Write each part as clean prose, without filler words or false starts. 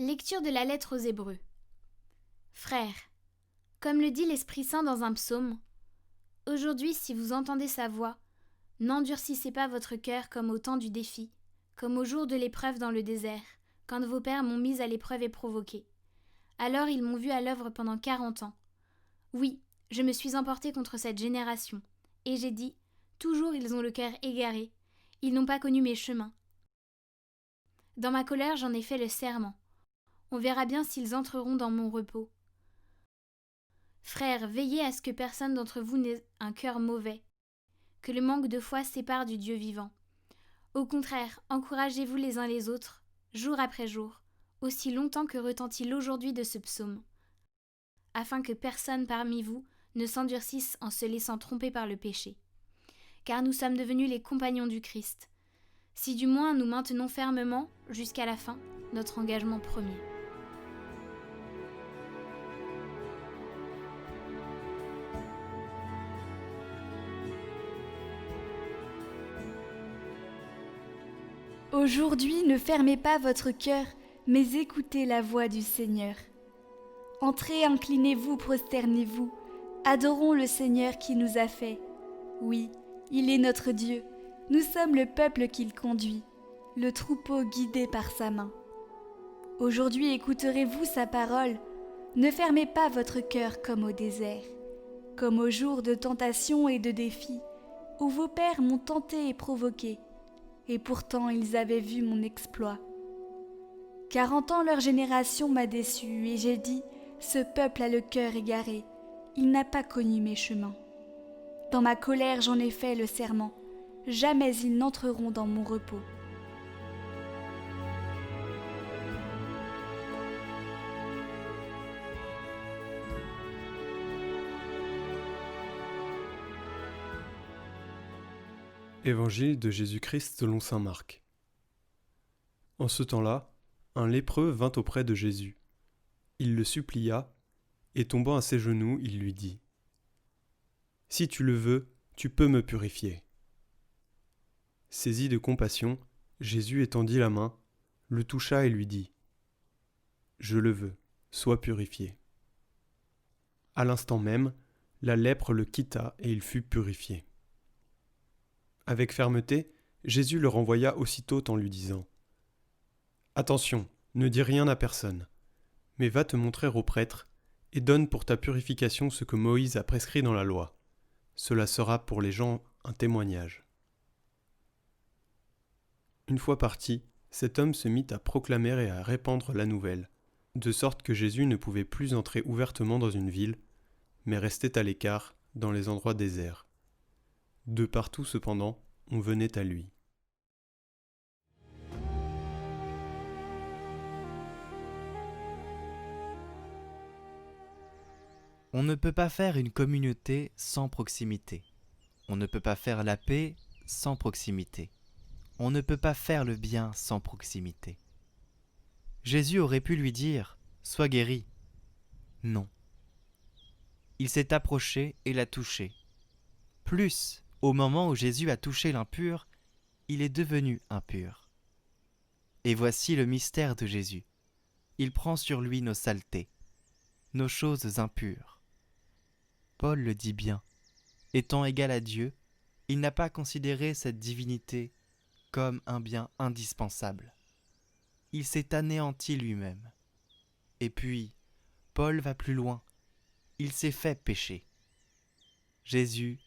Lecture de la lettre aux Hébreux. Frères, comme le dit l'Esprit Saint dans un psaume, aujourd'hui, si vous entendez sa voix, n'endurcissez pas votre cœur comme au temps du défi, comme au jour de l'épreuve dans le désert, quand vos pères m'ont mise à l'épreuve et provoquée. Alors ils m'ont vu à l'œuvre pendant 40 ans. Oui, je me suis emporté contre cette génération, et j'ai dit, toujours ils ont le cœur égaré, ils n'ont pas connu mes chemins. Dans ma colère, j'en ai fait le serment. On verra bien s'ils entreront dans mon repos. Frères, veillez à ce que personne d'entre vous n'ait un cœur mauvais, que le manque de foi sépare du Dieu vivant. Au contraire, encouragez-vous les uns les autres, jour après jour, aussi longtemps que retentit l'aujourd'hui de ce psaume, afin que personne parmi vous ne s'endurcisse en se laissant tromper par le péché. Car nous sommes devenus les compagnons du Christ, si du moins nous maintenons fermement, jusqu'à la fin, notre engagement premier. Aujourd'hui, ne fermez pas votre cœur, mais écoutez la voix du Seigneur. Entrez, inclinez-vous, prosternez-vous, adorons le Seigneur qui nous a fait. Oui, il est notre Dieu, nous sommes le peuple qu'il conduit, le troupeau guidé par sa main. Aujourd'hui écouterez-vous sa parole, ne fermez pas votre cœur comme au désert, comme au jour de tentation et de défi, où vos pères m'ont tenté et provoqué, et pourtant ils avaient vu mon exploit. 40 ans leur génération m'a déçu, et j'ai dit, ce peuple a le cœur égaré, il n'a pas connu mes chemins. Dans ma colère j'en ai fait le serment, jamais ils n'entreront dans mon repos. Évangile de Jésus-Christ selon saint Marc. En ce temps-là, un lépreux vint auprès de Jésus. Il le supplia, et tombant à ses genoux, il lui dit : « Si tu le veux, tu peux me purifier. » Saisi de compassion, Jésus étendit la main, le toucha et lui dit : « Je le veux, sois purifié. » À l'instant même, la lèpre le quitta et il fut purifié. Avec fermeté, Jésus le renvoya aussitôt en lui disant : « Attention, ne dis rien à personne, mais va te montrer au prêtre et donne pour ta purification ce que Moïse a prescrit dans la loi. Cela sera pour les gens un témoignage. » Une fois parti, cet homme se mit à proclamer et à répandre la nouvelle, de sorte que Jésus ne pouvait plus entrer ouvertement dans une ville, mais restait à l'écart dans les endroits déserts. De partout, cependant, on venait à lui. On ne peut pas faire une communauté sans proximité. On ne peut pas faire la paix sans proximité. On ne peut pas faire le bien sans proximité. Jésus aurait pu lui dire « Sois guéri ». Non. Il s'est approché et l'a touché. Plus, au moment où Jésus a touché l'impur, il est devenu impur. Et voici le mystère de Jésus. Il prend sur lui nos saletés, nos choses impures. Paul le dit bien. Étant égal à Dieu, il n'a pas considéré cette divinité comme un bien indispensable. Il s'est anéanti lui-même. Et puis, Paul va plus loin. Il s'est fait pécher. Jésus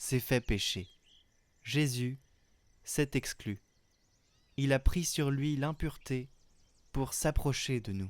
s'est fait pécher. Jésus s'est exclu. Il a pris sur lui l'impureté pour s'approcher de nous.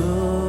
Oh.